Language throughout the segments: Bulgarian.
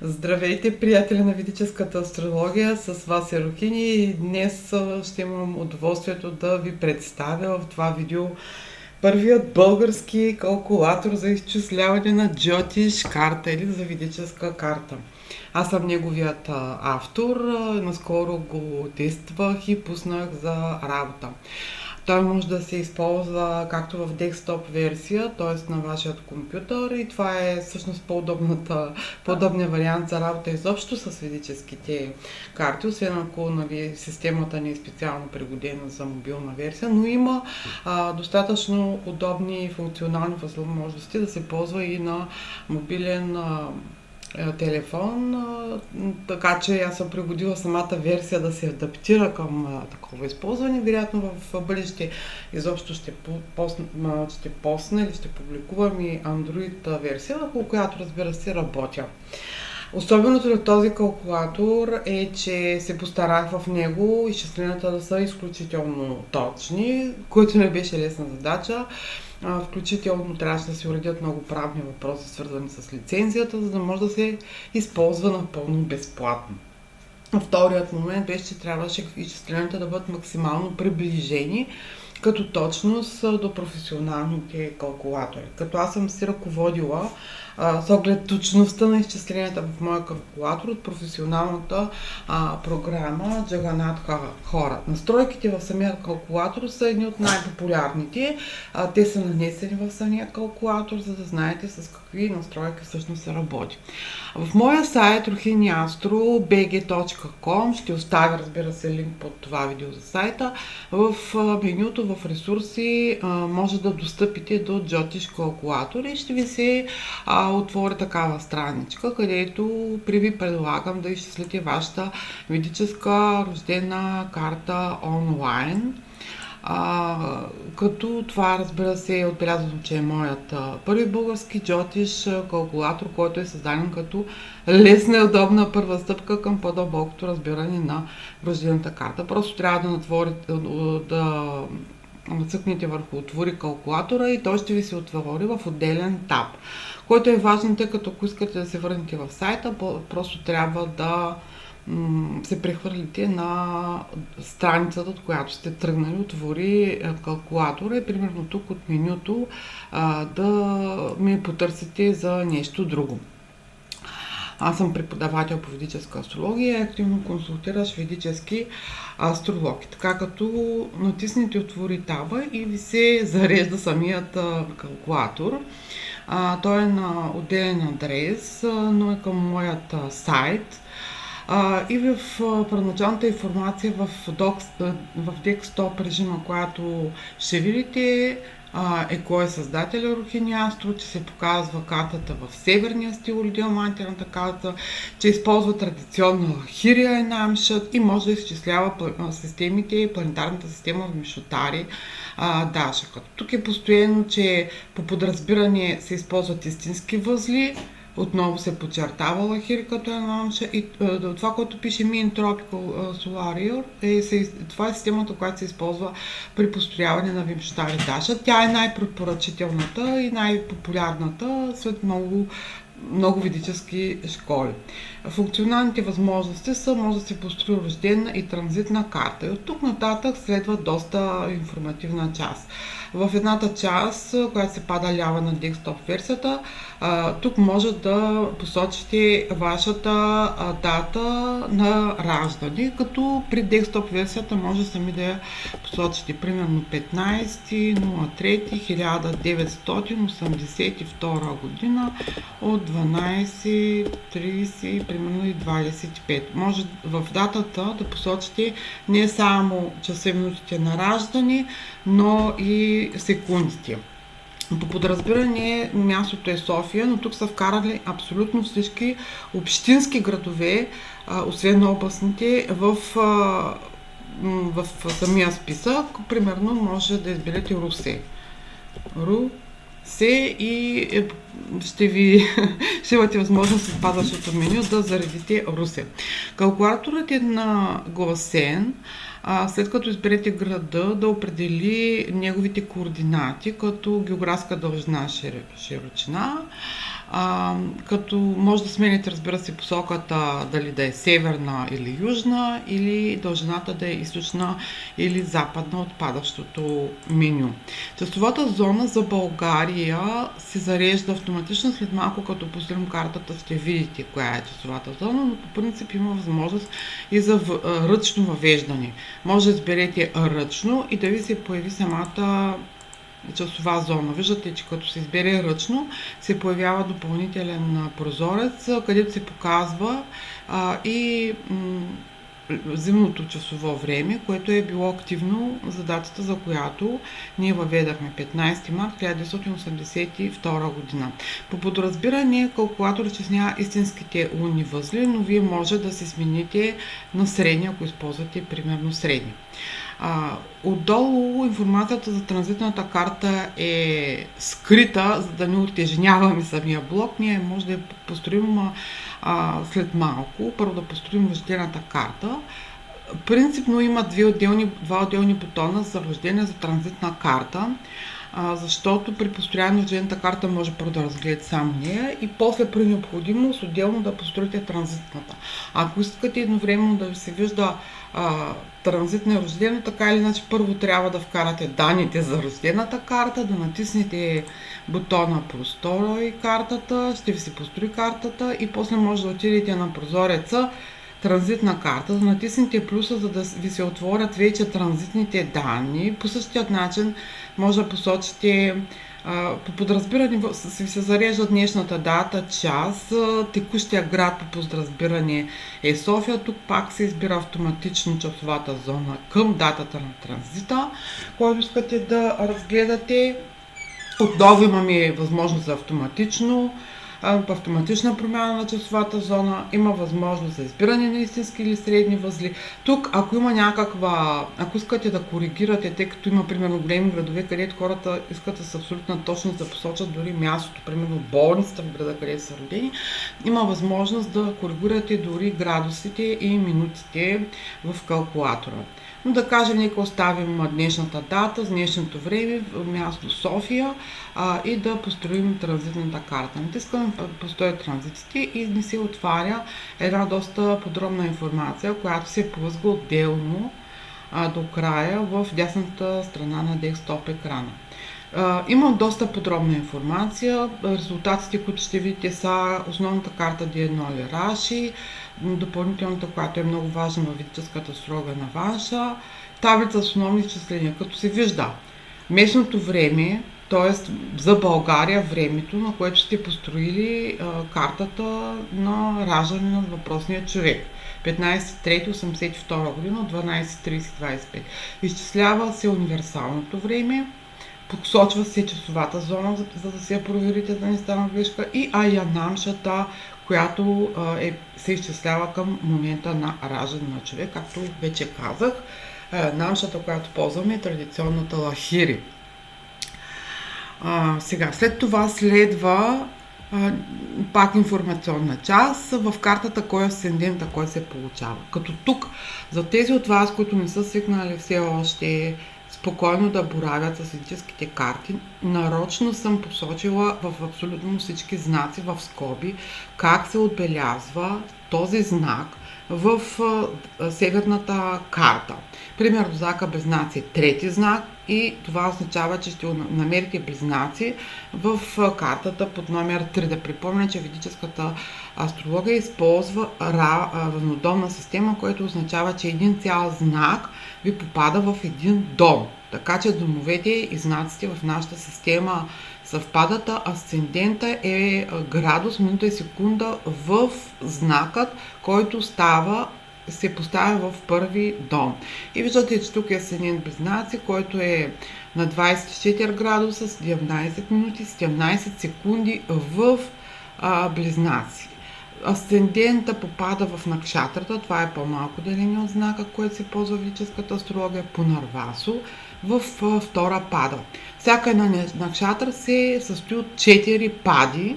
Здравейте, приятели на ведическата астрология, с вас е Рухини и днес ще имам удоволствието да ви представя в това видео първият български калкулатор за изчисляване на Джотиш карта или за ведическа карта. Аз съм неговият автор, наскоро го тествах и пуснах за работа. Той може да се използва както в десктоп версия, т.е. на вашия компютър, и това е всъщност по-удобният вариант за работа изобщо с ведическите карти, освен ако системата не е специално пригодена за мобилна версия, но има достатъчно удобни и функционални възможности да се ползва и на мобилен телефон, така че аз съм пригодила самата версия да се адаптира към такова използване. Вероятно в бъдеще изобщо ще посна или ще публикувам и Android версия, върху която, разбира се, работя. Особеното на този калкулатор е, че се постарах в него изчисленията да са изключително точни, което не беше лесна задача. Включително трябваше да се уредят много правни въпроси, свързани с лицензията, за да може да се използва напълно безплатно. Вторият момент беше, че трябваше изчисленията да бъдат максимално приближени като точност до професионалните калкулатори. Като аз съм си ръководила с оглед точността на изчисленията в моя калкулатор от професионалната програма Джаганат Хора. Настройките в самия калкулатор са едни от най-популярните. Те са нанесени в самия калкулатор, за да знаете с какви настройки всъщност се работи. В моя сайт ruhiniastro.bg.com ще оставя, разбира се, линк под това видео за сайта. В менюто, в ресурси може да достъпите до Джотиш калкулатор и ще ви се отвори такава страничка, където ви предлагам да изчислите вашата ведическа рождена карта онлайн. Като това, разбира се, е отбелязано, че е моят първи български Джотиш калкулатор, който е създаден като лесна и удобна първа стъпка към по-дълбокото разбиране на рождената карта. Просто трябва да цъкнете върху отвори калкулатора и той ще ви се отвори в отделен таб, който е важен, тъй като ако искате да се върнете в сайта, просто трябва да се прехвърлите на страницата, от която сте тръгнали, отвори калкулатора и примерно тук от менюто да ми потърсите за нещо друго. Аз съм преподавател по ведическа астрология и активно консултиращ ведически астролог. Така като натиснете отвори таба и ви се зарежда самият калкулатор. Той е на отделен адрес, но е към моят сайт. И в първоначалната информация в десктоп режима, която ще видите, кой е създателя Рухини Астро, че се показва картата в северния стил или диамантената карта, че използва традиционна Хирия Енамшът и може да изчислява системите и планетарната система в Мишотари Даша. Като тук е постоянно, че по подразбиране се използват истински възли. Отново се подчертава Лахири като Енамша и това, което пише Mean Tropical Solarior, това е системата, която се използва при построяване на Вимшотари Даша. Тя е най-препоръчителната и най-популярната след много ведически школи. Функционалните възможности са, може да се построи рождена и транзитна карта. И от тук нататък следва доста информативна част. В едната част, която се пада лява на десктоп версията, тук може да посочите вашата дата на раждане, като при десктоп версията може сами да я посочите, примерно 15.03.1982 година от 12.30, примерно и 25. Може в датата да посочите не само часа и минутите на раждане, но и секундите. По подразбиране мястото е София, но тук са вкарали абсолютно всички общински градове, освен областните, в самия списък. Примерно може да изберете Русе. И ще имате възможност с падащото меню да заредите Русе. Калкулаторът е нагласен, след като изберете града, да определи неговите координати като географска дължина, широчина, като може да смените, разбира се, посоката, дали да е северна или южна, или дължината да е източна или западна от падащото меню. Часовата зона за България се зарежда автоматично. След малко, като пуснем картата, ще видите коя е часовата зона, но по принцип има възможност и за ръчно въвеждане. Може да изберете ръчно и да ви се появи самата часова зона. Виждате, че като се избере ръчно, се появява допълнителен прозорец, където се показва и зимното часово време, което е било активно за датата, за която ние въведахме 15 март 1982 година. По подразбиране, калкулатор изчислява истинските лунни възли, но вие може да се смените на средни, ако използвате примерно средни. Отдолу информацията за транзитната карта е скрита, за да не утежняваме самия блок. Ние може да я построим след малко. Първо да построим рождената карта. Принципно има два отделни бутона за рождение за транзитна карта, защото при построяване на рождената карта може първо да разгледате само нея и после при необходимост отделно да построите транзитната. Ако искате едновременно да ви се вижда транзитна и рождена, така или иначе първо трябва да вкарате данните за рождената карта, да натиснете бутона "Просторой картата", ще ви се построи картата и после може да отидете на прозореца "Транзитна карта", да натиснете плюса, за да ви се отворят вече транзитните данни. По същия начин може да посочите по подразбиране ви се зарежда днешната дата, час, текущия град по подразбиране е София. Тук пак се избира автоматично часовата зона към датата на транзита, който искате да разгледате. Отново имаме възможност за автоматична промяна на часовата зона, има възможност за избиране на истински или средни възли. Тук, ако има ако искате да коригирате, тъй като има примерно големи градове, където хората искат с абсолютна точност да посочат дори мястото, примерно болницата в града, където са родени, има възможност да коригирате дори градусите и минутите в калкулатора. Но да кажем, нека оставим днешната дата, с днешното време, място София и да построим транзитната карта. Натискаме "Построя транзитите" и ни се отваря една доста подробна информация, която се плъзга отделно до края в дясната страна на десктоп екрана. Има доста подробна информация. Резултатите, които ще видите, са основната карта D1 Раши, допълнителната, която е много важна във ведическата астрология на Ванша, таблица с основни изчисления, като се вижда местното време, т.е. за България времето, на което сте построили картата на раждане на въпросния човек. 15.3.82 година от 12.30-25. Изчислява се универсалното време, посочва се часовата зона, за да се я проверите, да не стана грешка, и аянамшата, която се изчислява към момента на раждане на човек. Както вече казах, аянамшата, която ползваме, е традиционната лахири. След това следва пак информационна част в картата кой е асцендента, кой се получава. Като тук, за тези от вас, които не са свикнали все още спокойно да боравят с ведическите карти, нарочно съм посочила в абсолютно всички знаци в скоби как се отбелязва този знак в северната карта. Примерно знака Близнаци е трети знак и това означава, че ще намерите Близнаци в картата под номер 3. Да припомня, че ведическата астрология използва равнодомна система, което означава, че един цял знак ви попада в един дом. Така че домовете и знаците в нашата система съвпадат, асцендента е градус, минута и секунда в знакът, който се поставя в първи дом. И виждате, че тук е асцендент Близнаци, който е на 24 градуса, 17 минути, 17 секунди в Близнаци. Асцендента попада в накшатрата, това е по-малко деление от знака, който се ползва в ведическата астрология, Пунарвасу, в втора пада. Всяка една накшатра се състои от 4 пади,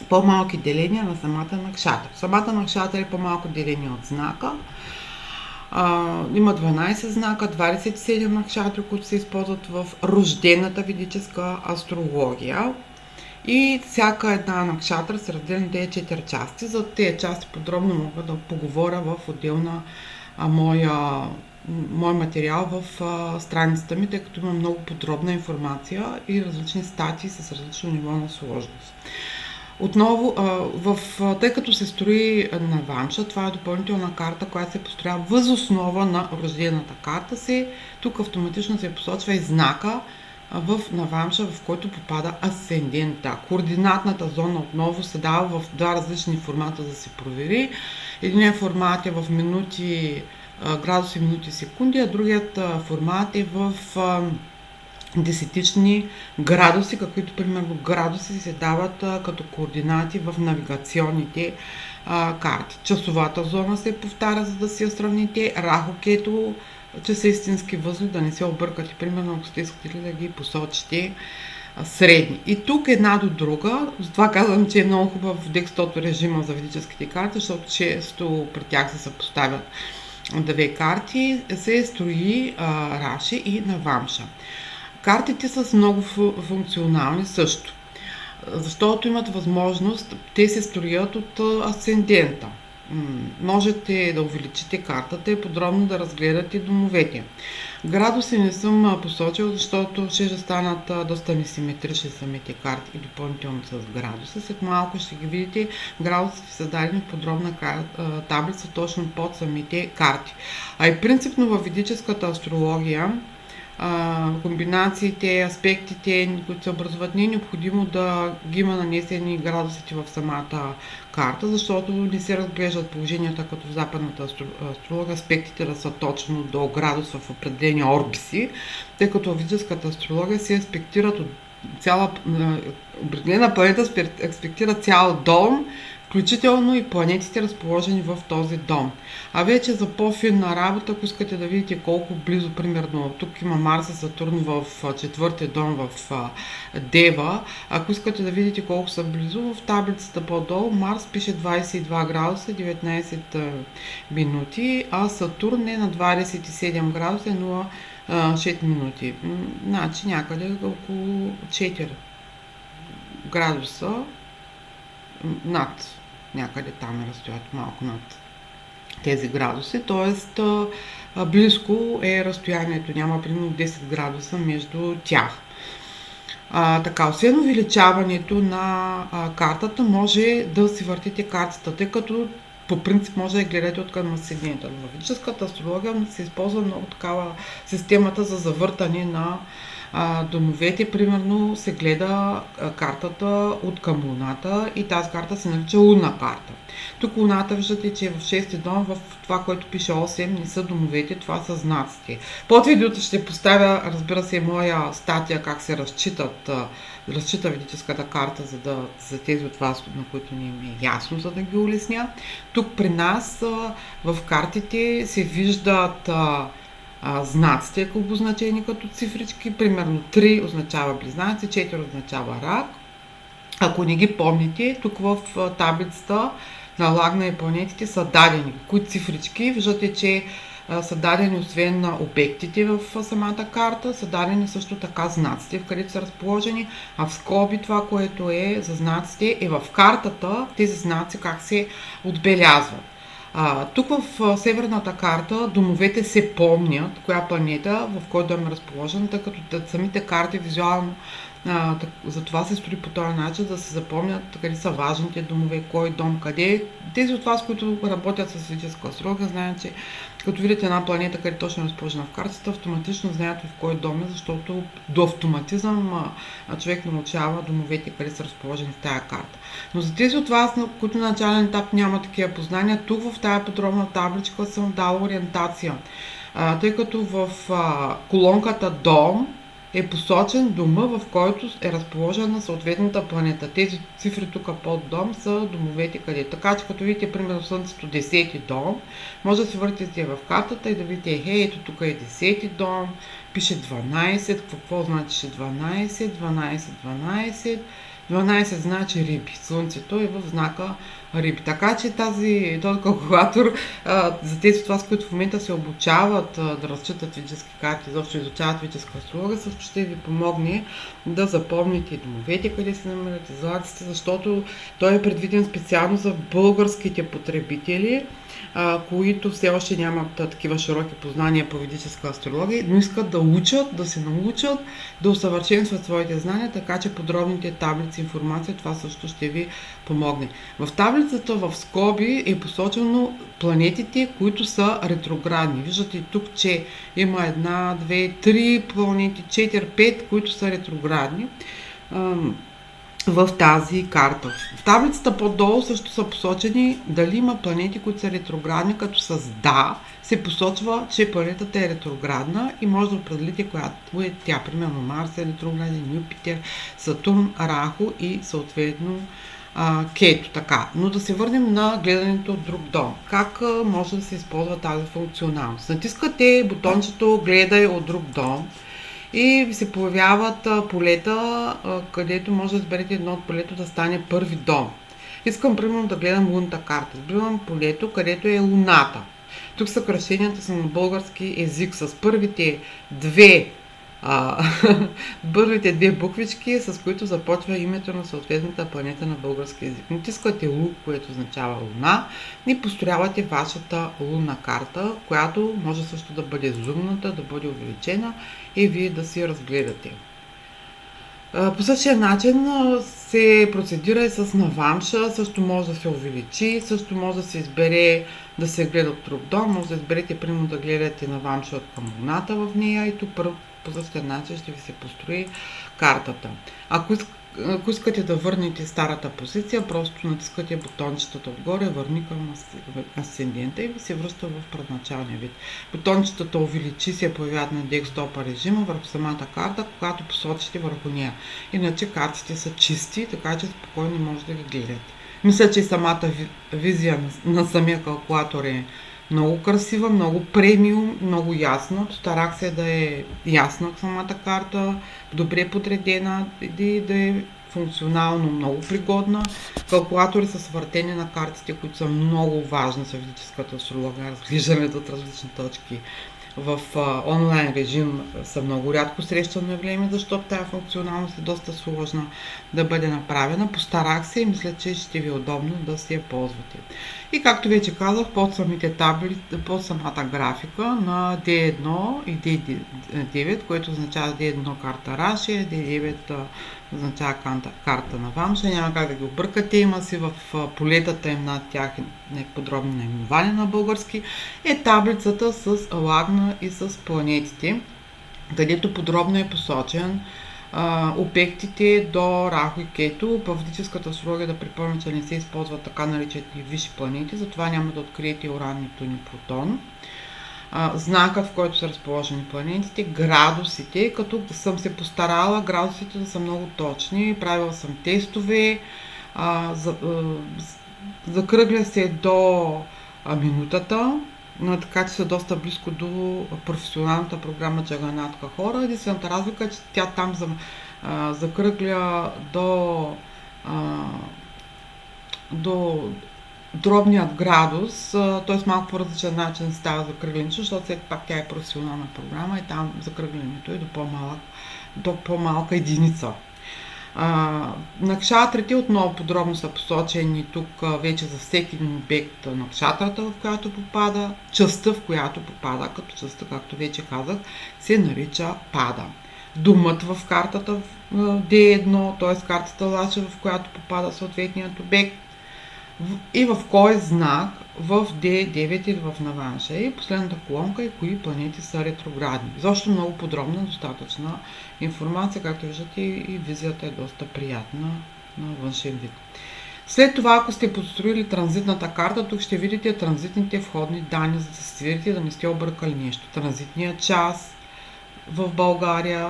по-малки деления на самата накшатра. Самата накшатра е по-малко деление от знака. Има 12 знака, 27 накшатри, които се използват в рождената ведическа астрология. И всяка една накшатра се разделя на тези 4 части. За тези части подробно мога да поговоря в отделна мой материал в страницата ми, тъй като има много подробна информация и различни статии с различно ниво на сложност. Отново, тъй като се строи на Вамша, това е допълнителна карта, която се построява въз основа на рождената карта, тук автоматично се посочва и знака на Вамша, в който попада асцендента. Координатната зона отново се дава в два различни формата да се провери. Единият формат е в минути, градуси, минути, секунди, а другият формат е в десетични градуси, каквито примерно градуси се дават като координати в навигационните карти. Часовата зона се повтаря, за да си я сравните. Рахо, Кето, че са истински възли, да не се объркате. Примерно, ако сте искали да ги посочите средни. И тук една до друга, затова казвам, че е много хубав декстото режима за ведическите карти, защото често при тях се съпоставят две карти, се строи Раши и Навамша. Картите са много функционални също, защото имат възможност, те се строят от асцендента. Можете да увеличите картата и подробно да разгледате домовете. Градуси не съм посочил, защото ще станат доста несиметрични самите карти и допълнително с градуси. След малко ще ги видите, градусите са дадени в подробна таблица точно под самите карти. А и принципно във ведическата астрология, комбинациите, аспектите, които се образуват, не е необходимо да ги има нанесени градусите в самата карта, защото не се разглеждат положенията като в западната астрология, аспектите да са точно до градус в определени орбиси, тъй като в ведическата астрология се аспектират от определена планета аспектира цял дом, включително и планетите, разположени в този дом. А вече за по-финна работа, ако искате да видите колко близо, примерно, тук има Марс и Сатурн в четвъртия дом в Дева, ако искате да видите колко са близо, в таблицата по-долу Марс пише 22 градуса 19 минути, а Сатурн е на 27 градуса 0,6 минути. Значи някъде около 4 градуса над, някъде там е разстоянието, малко над тези градуси, т.е. близко е разстоянието, няма примерно 10 градуса между тях. Така, освен увеличаването на картата, може да си въртите картата, тъй като по принцип може да я гледате от към асцендента. В ведическата астрология се използва много такава системата за завъртане на домовете. Примерно се гледа картата от към Луната и тази карта се нарича лунна карта. Тук Луната виждате, че е в 6 дом, в това, което пише 8, не са домовете, това са знаците. Под видеото ще поставя, разбира се, моя статия как се разчита ведическата карта, за тези от вас, на които не им е ясно, за да ги улесня. Тук при нас в картите се виждат знаците, ако обозначени като цифрички. Примерно 3 означава близнаци, 4 означава рак. Ако не ги помните, тук в таблицата на Лагна и планетите са дадени кои цифрички. Виждате, че са дадени освен на обектите в самата карта, са дадени също така знаците, в където са разположени, а в скоби това, което е за знаците, е в картата тези знаци как се отбелязват. Тук в северната карта домовете се помнят, коя планета, в кой дом е разположена, тъй като самите карти визуално затова се строи по този начин, да се запомнят къде са важните домове, кой дом, къде. Тези от вас, които работят с ведическа астрология, знаят, че като видите една планета, къде точно е разположена в картата, автоматично знаят в кой дом е, защото до автоматизъм човек научава домовете, къде са разположени в тая карта. Но за тези от вас, които на начален етап няма такива познания, тук в тая подробна табличка съм дала ориентация. Тъй като в колонката дом е посочен дома, в който е разположена съответната планета. Тези цифри тук под дом са домовете къде. Така че като видите, примерно Слънцето 10-ти дом, може да се въртите в картата и да видите, ето тук е 10-ти дом, пише 12, какво значи 12, 12, 12, 12 значи риби. Слънцето е в знака риби. Така че този калкулатор за тези от вас, които в момента се обучават да разчитат физически карти, защото изучават физическа астрология, също ще ви помогне да запомните домовете, къде се намират, златците, защото той е предвиден специално за българските потребители, които все още нямат такива широки познания по ведическа астрология, но искат да учат, да се научат, да усъвършенстват своите знания, така че подробните таблици, информация, това също ще ви помогне. В таблицата в скоби е посочено планетите, които са ретроградни. Виждате тук, че има 1, 2, 3 планети, 4, 5, които са ретроградни в тази карта. В таблицата по-долу също са посочени дали има планети, които са ретроградни, като с да се посочва, че планетата е ретроградна и може да определите която е тя. Примерно Марс е ретрограден, Юпитер, Сатурн, Рахо и съответно Кето. Така. Но да се върнем на гледането от друг дом. Как може да се използва тази функционалност? Натискате бутончето Гледай от друг дом и ви се появяват полета, където може да изберете едно от полето да стане първи дом. Искам примерно да гледам лунната карта. Избирам полето, където е луната. Тук съкращенията са на български език с първите две буквички, с които започва името на съответната планета на български език. Натискате Лу, което означава луна, и построявате вашата лунна карта, която може също да бъде зумната, да бъде увеличена и вие да си разгледате. По същия начин се процедира и с навамша, също може да се увеличи, също може да се избере да се гледа от друг дом, може да изберете примерно да гледате навамша от към луната в нея и тук по същия начин ще ви се построи картата. Ако искате да върнете старата позиция, просто натискате бутончетата отгоре, върни към асцендента и ви се връща в първоначалния вид. Бутончетата увеличи се появяват на декстопа режима върху самата карта, когато посочите върху нея. Иначе картите са чисти, така че спокойно може да ги гледате. Мисля, че самата визия на самия калкулатор е много красива, много премиум, много ясно. Старах се да е ясна самата карта, добре подредена и да е функционално много пригодна. Калкулатори с въртене на картите, които са много важни за физическата астрология, разглеждането от различни точки в онлайн режим са много рядко срещано явление, защото тази функционалност е доста сложна да бъде направена. Постарах се и мисля, че ще ви е удобно да си я ползвате. И както вече казах, под самите таблици, под самата графика на D1 и D9, което означава D1 карта Рашия, D9 означава карта на Вамша, няма как да ги объркате, има си в полетата им над тях подробни наименования на български, е таблицата с лагна и с планетите, където подробно е посочен обектите до Рахо и Кето. В ведическата астрология, да припомня, че не се използват така наречените висши планети, затова няма да откриете Уран, Нептун и Плутон. Знакът, в който са разположени планетите, градусите, като съм се постарала градусите да са много точни, правила съм тестове, закръгля се до минутата, така че са доста близко до професионалната програма Джаганатха хора. Единствената разлика е, че тя там закръгля до дробният градус, т.е. малко по различен начин става закръглянето, защото все пак тя е професионална програма и там закръглянето е до по-малка единица. Накшатрите отново подробно са посочени тук вече за всеки един обект на накшатрата, в която попада, частта, в която попада, като частта, както вече казах, се нарича пада. Думът в картата D1, т.е. картата Лаша, в която попада съответният обект, и в кой знак в D9 или в Наванша. И последната колонка е кои планети са ретроградни. Защо много подробна, достатъчна информация, както виждате, и визията е доста приятна на външен вид. След това, ако сте построили транзитната карта, тук ще видите транзитните входни данни, за да се сверите да не сте объркали нещо. Транзитният час в България,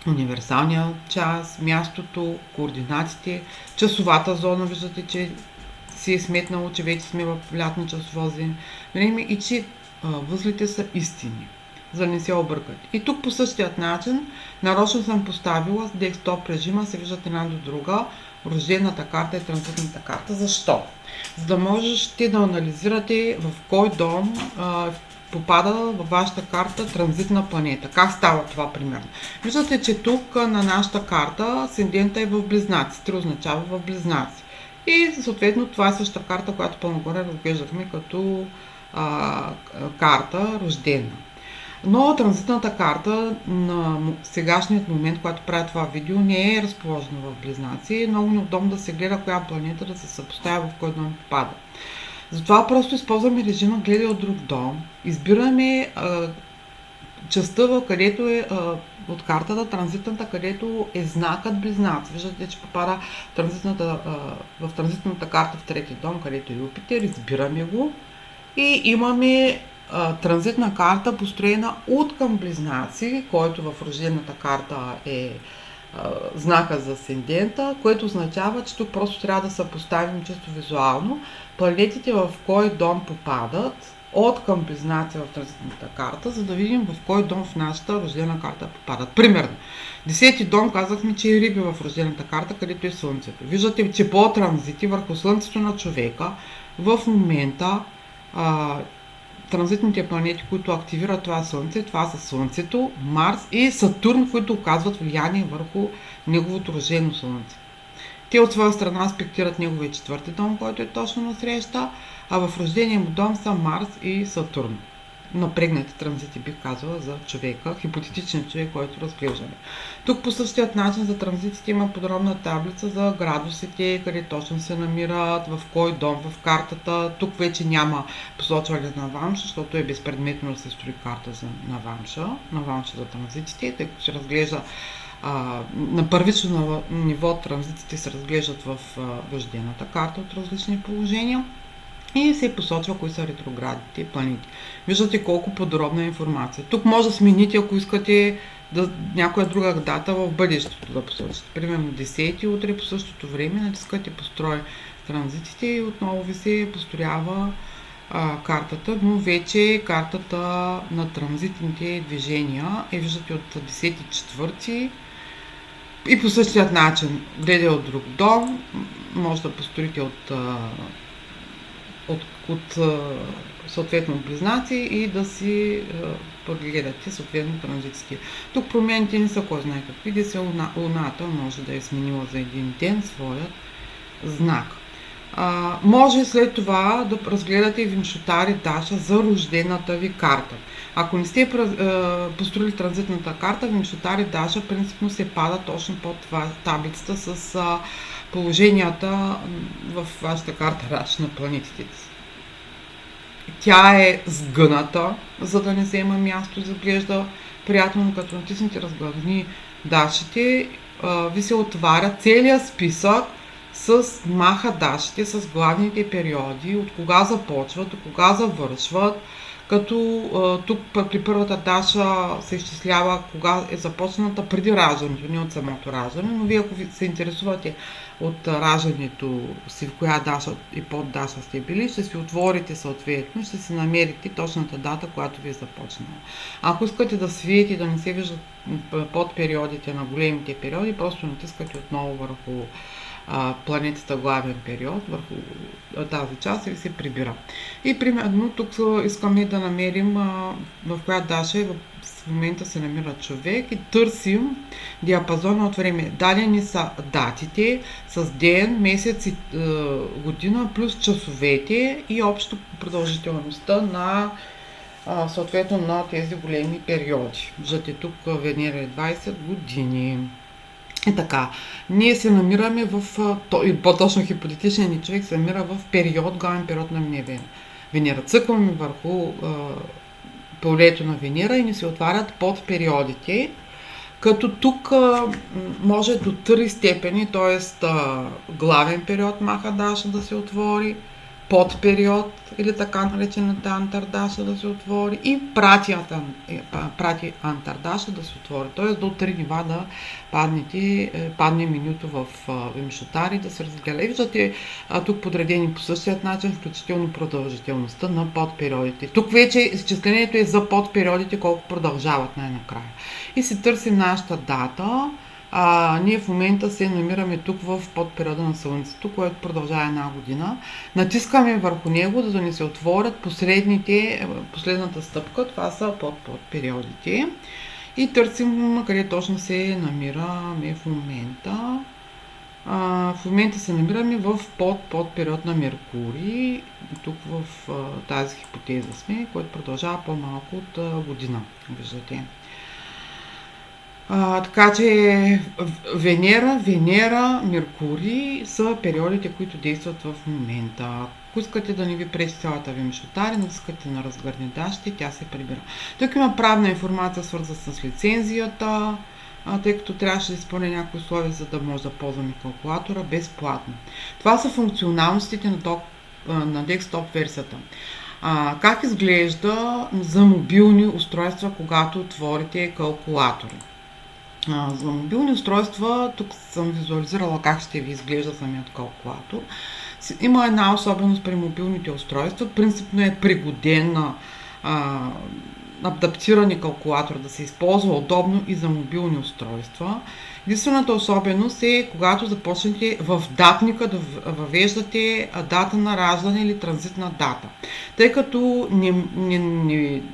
универсалния час, мястото, координатите, часовата зона, виждате, че си е сметнало, че вече сме в лятно часово време и че възлите са истини, за да не се объркат. И тук по същият начин, нарочно съм поставила с десктоп режима, се виждат една до друга, рождената карта и транзитната карта. Защо? За да можеш ти да анализирате в кой дом попада във вашата карта транзитна планета. Как става това примерно? Виждате, че тук на нашата карта асцендента е в Близнаци. 3 означава в Близнаци. И съответно това е същата карта, която по-нагоре разглеждахме като карта рождена. Но транзитната карта на сегашният момент, когато правя това видео, не е разположена в Близнаци. Е много неудобно да се гледа коя планета да се съпоставя в кой дом попада. Затова просто използваме режима гледай от друг дом. Избираме частта, където е от картата, транзитната, където е знакът Близнаци. Виждате, че попада в транзитната карта в трети дом, където е Юпитер. Избираме го и имаме транзитна карта, построена от към Близнаци, който в рождената карта е знака за асцендента, което означава, че тук просто трябва да съпоставим чисто визуално планетите в кой дом попадат от към Близнаци в транзитната карта, за да видим в кой дом в нашата рождена карта попадат. Примерно, 10-ти дом казахме, че е Риби в рождената карта, където е Слънцето. Виждате, че по транзити върху Слънцето на човека в момента транзитните планети, които активират това Слънце, това са Слънцето, Марс и Сатурн, които оказват влияние върху неговото рождено Слънце. Те от своя страна аспектират неговия 4-ти дом, който е точно насреща, а в рождения му дом са Марс и Сатурн. Напрегнати транзити, бих казала, за човека, хипотетичен човек, който разглеждаме. Тук по същият начин за транзитите има подробна таблица за градусите, къде точно се намират, в кой дом в картата. Тук вече няма посочване на Вамша, защото е безпредметно да се строи карта на Вамша за транзитите, тъй като се разглежда на първично ниво транзитите се разглеждат в рождената карта от различни положения и се посочва кои са ретроградите планети. Виждате колко подробна информация. Тук може да смените, ако искате някоя друга дата в бъдещето да посочите. Примерно 10-ти, утре по същото време натискате построй транзитите и отново ви се построява картата, но вече картата на транзитните движения виждате от 10-4 и по същия начин гледай от друг дом, може да построите от съответно Близнаци и да си погледате съответно транзитите. Тук промените не са кой знае какви, да се Луната може да е сменила за един ден своят знак. Може след това да разгледате Виншотари Даша за рождената ви карта. Ако не сте построили транзитната карта, Виншотари Даша принципно се пада точно под таблицата с положенията в вашата карта Раш на планетите. Тя е сгъната, за да не взема място, изглежда приятно, като натиснете разгледни дашите, ви се отваря целият списък с маха дашите, с главните периоди, от кога започват, до кога завършват, като тук при първата даша се изчислява кога е започната преди раждането, не от самото раждане, но вие ако се интересувате от раждането си, в коя даша и под даша сте били, ще си отворите съответно, ще си намерите точната дата, която ви е започнала. Ако искате да свиете и да не се виждат под периодите на големите периоди, просто натискате отново върху планетата главен период, върху тази част и се прибира. И примерно тук искаме да намерим в коя даша в момента се намира човек и търсим диапазона от време. Дадени са датите с ден, месец и година, плюс часовете и общо продължителността на съответно на тези големи периоди. Виждате тук Венера е 20 години. И така, ние се намираме по-точно хипотетичният ни човек се намира в главен период на Венера. Цъкваме върху полето на Венера и ни се отварят под периодите, като тук може до 3 степени, т.е. главен период Маха Даша да се отвори, подпериод или така наречената Антардаша да се отвори и прати Антардаша да се отвори. Т.е. до 3 нива да падне менюто в Вимшотари да се разгледа. И виждате тук подредени по същия начин, включително продължителността на подпериодите. Тук вече изчислението е за подпериодите, колко продължават най-накрая. И си търсим нашата дата, Ние в момента се намираме тук в подпериода на Слънцето, което продължава една година. Натискаме върху него, за да ни се отворят последната стъпка, това са подпериодите. И търсим къде точно се намираме в момента. В момента се намираме в подпериод на Меркурий. Тук в тази хипотеза сме, който продължава по-малко от година, виждате. Така че Венера, Меркурий са периодите, които действат в момента. Ако искате да не ви пречи цялата ви мишотари, но искате на разгърнедащи, тя се прибира. Тук има правна информация, свързана с лицензията, тъй като трябваше да изпълня някои условия, за да може да ползваме калкулатора безплатно. Това са функционалностите на десктоп версията. Как изглежда за мобилни устройства, когато отворите калкулатори? За мобилни устройства, тук съм визуализирала как ще ви изглежда самият калкулатор. Има една особеност при мобилните устройства. Принципно е пригоден на адаптирани калкулатор да се използва удобно и за мобилни устройства. Единствената особеност е, когато започнете в датника да въвеждате дата на раждане или транзитна дата. Тъй като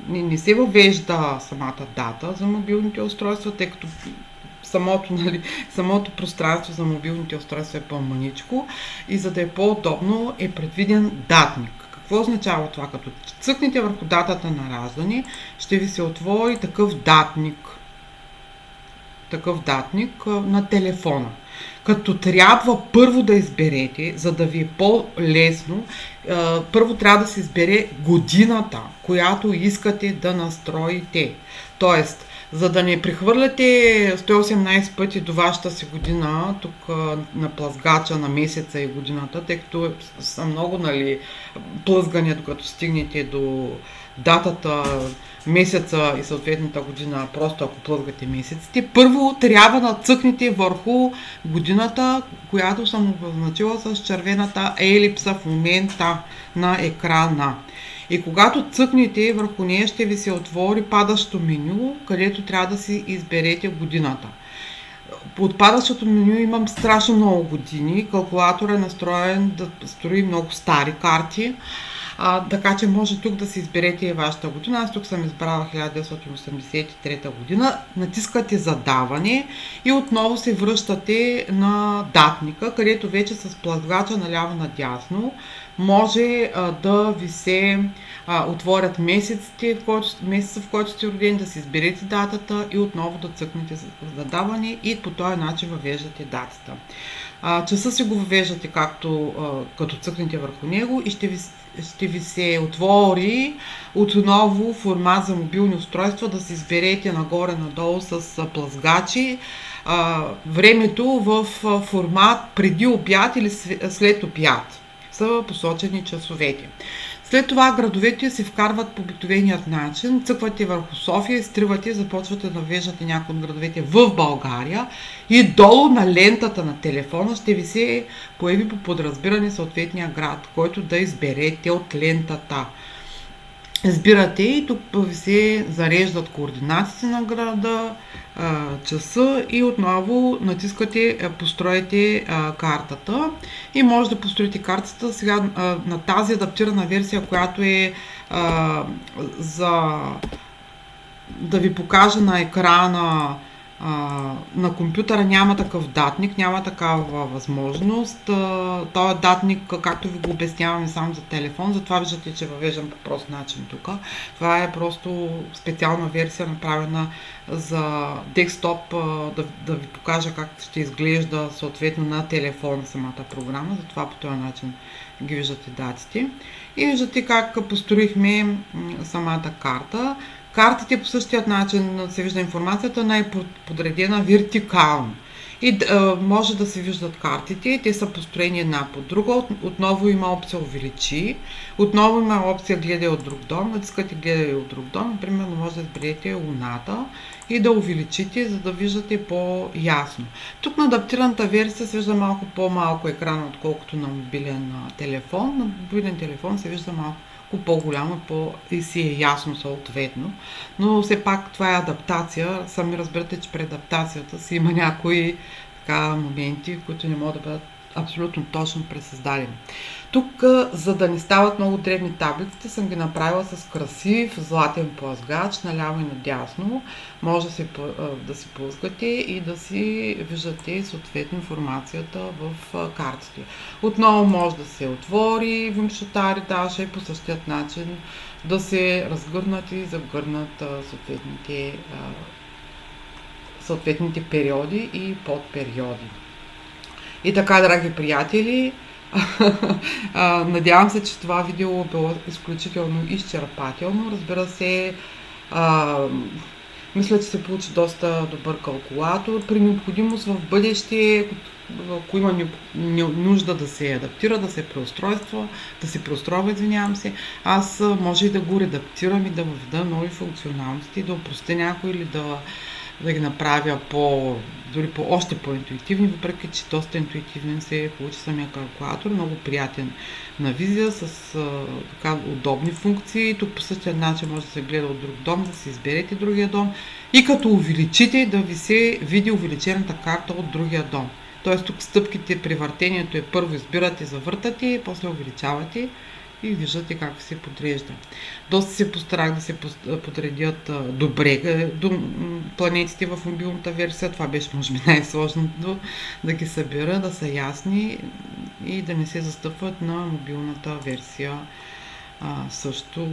не се въвежда самата дата за мобилните устройства, тъй като самото пространство за мобилните устройства е по-маничко и за да е по-удобно е предвиден датник. Какво означава това? Като цъкнете върху датата на раждане, ще ви се отвори такъв датник на телефона. Като трябва първо да изберете, за да ви е по-лесно, първо трябва да се избере годината, която искате да настроите. Тоест, за да не прехвърляте 118 пъти до вашата си година, тук на плъзгача на месеца и годината, тъй като са много плъзгания, докато стигнете до датата, месеца и съответната година, просто ако плъзгате месеците, първо трябва да цъкнете върху годината, която съм обозначила с червената елипса в момента на екрана. И когато цъкнете върху нея, ще ви се отвори падащо меню, където трябва да си изберете годината. Под падащото меню имам страшно много години. Калкулатор е настроен да строи много стари карти, така че може тук да си изберете вашата година. Аз тук съм избрала 1983 година. Натискате задаване и отново се връщате на датника, където вече с плъзгача наляво надясно може да ви се отворят месеца, в който сте родени, да си изберете датата и отново да цъкнете за задаване и по този начин въвеждате датата. Часа си го въвеждате като цъкнете върху него и ще ви се отвори отново формат за мобилни устройства, да си изберете нагоре-надолу с плъзгачи времето в формат преди обяд или след обяд. Са посочени часовете. След това градовете се вкарват по обикновеният начин. Цъквате върху София, изтривате, започвате да виждате някои от градовете в България и долу на лентата на телефона ще ви се появи по подразбиране съответния град, който да изберете от лентата. Избирате и тук ви се зареждат координатите на града, часа и отново натискате построите картата и може да построите картата сега на тази адаптирана версия, която е за да ви покажа на екрана. На компютъра няма такъв датник, няма такава възможност. Този датник, както ви го обясняваме само за телефон, затова виждате, че въвеждам по прост начин тук. Това е просто специална версия, направена за десктоп, да ви покажа как ще изглежда съответно на телефон самата програма. Затова по този начин ги виждате датите. И виждате как построихме самата карта. Картите по същия начин се вижда информацията, е подредена вертикално. И може да се виждат картите, те са построени една по друга, отново има опция увеличи, отново има опция гледай от друг дом, натискате гледай от друг дом, примерно може да изберете Луната и да увеличите, за да виждате по-ясно. Тук на адаптираната версия се вижда малко по-малко екрана, отколкото на мобилен телефон. На мобилен телефон се вижда малко по-голямо и си е ясно съответно. Но все пак това е адаптация. Сами разбирате, че при адаптацията си има някои моменти, в които не могат да бъдат абсолютно точно пресъздадени. Тук, за да не стават много древни таблиците, съм ги направила с красив златен плъзгач, наляво и надясно. Може да си плъзгате и да си виждате съответно информацията в картите. Отново може да се отвори вимшотари Даша и по същият начин да се разгърнат и загърнат съответните периоди и подпериоди. И така, драги приятели, надявам се, че това видео е било изключително изчерпателно. Разбира се, мисля, че се получи доста добър калкулатор. При необходимост в бъдеще, ако има нужда да се адаптира, да се преустройва, аз може и да го редактирам и да въведа нови функционалности, да опростя някой или да ги направя дори още по-интуитивни, въпреки че доста интуитивен се получи самия калкулатор, много приятен на визия, с удобни функции. Тук по същия начин може да се гледа от друг дом, да си изберете другия дом и като увеличите, да ви се види увеличената карта от другия дом. Тоест тук стъпките при въртението е първо избирате, завъртате, после увеличавате и виждате как се подрежда. Доста се постарах да се подредят добре планетите в мобилната версия. Това беше, може би, най-сложното да ги събера, да са ясни и да не се застъпват на мобилната версия. Също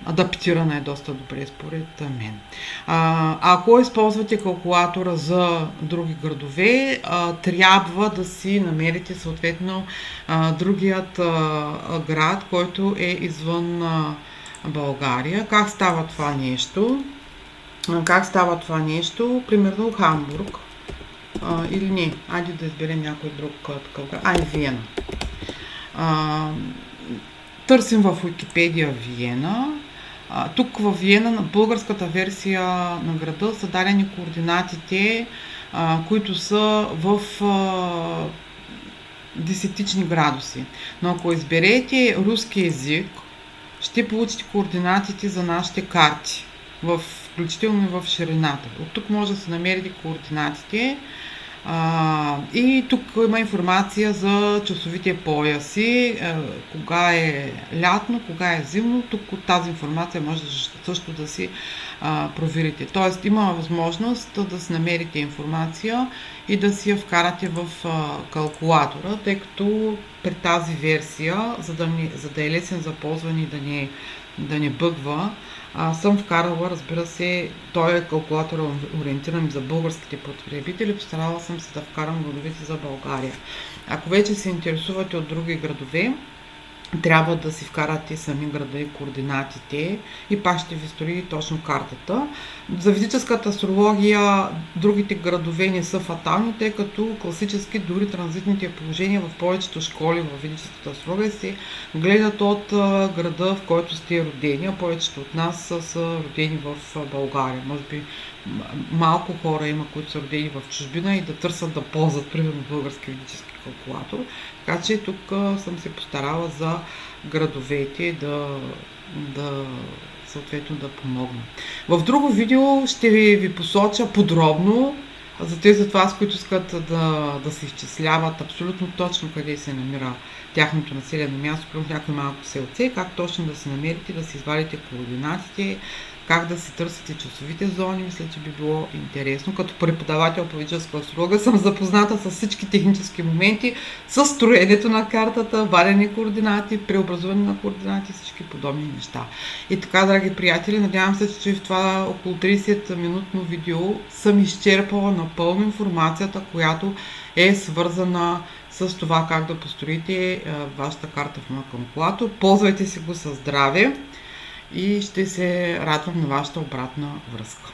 адаптирана е доста добре според мен. Ако използвате калкулатора за други градове, трябва да си намерите съответно другият град, който е извън България. Как става това нещо? Примерно Хамбург. Или не, айде да изберем някой друг такъв град. Виена. Търсим в Уикипедия Виена. Тук в Виена, на българската версия на града, са дадени координатите, които са в десетични градуси. Но ако изберете руски език, ще получите координатите за нашите карти, включително и в ширината. От тук може да се намерите координатите. И тук има информация за часовите пояси, кога е лятно, кога е зимно. Тук от тази информация може също да си проверите. Тоест има възможност да си намерите информация и да си я вкарате в калкулатора, тъй като при тази версия, за да е лесен за ползване и да не бъгва, съм вкарала, разбира се, той е калкулатор ориентиран за българските потребители, постарала съм се да вкарам градовете за България. Ако вече се интересувате от други градове, трябва да си вкарате сами града и координатите и пак ще ви строи точно картата. За физическата астрология другите градове не са фатални, тъй като класически дори транзитните положения в повечето школи в физическата астрология се гледат от града, в който сте родени, а повечето от нас са родени в България. Може би малко хора има, които са родени в чужбина и да търсят да ползват примерно български физически калкулатор. Така че тук съм се постарала за градовете съответно да помогна. В друго видео ще ви посоча подробно за тези от вас, които искат да се изчисляват абсолютно точно къде се намира тяхното населено място, при някои малко селце, как точно да се намерите, да си извадите координатите, как да си търсите часовите зони. Мисля, че би било интересно. Като преподавател по физическа астрология съм запозната с всички технически моменти, с строенето на картата, вадене координати, преобразуване на координати и всички подобни неща. И така, драги приятели, надявам се, че в това около 30-минутно видео съм изчерпала напълно информацията, която е свързана с това как да построите вашата карта в моя калкулатор. Ползвайте си го със здраве и ще се радвам на вашата обратна връзка.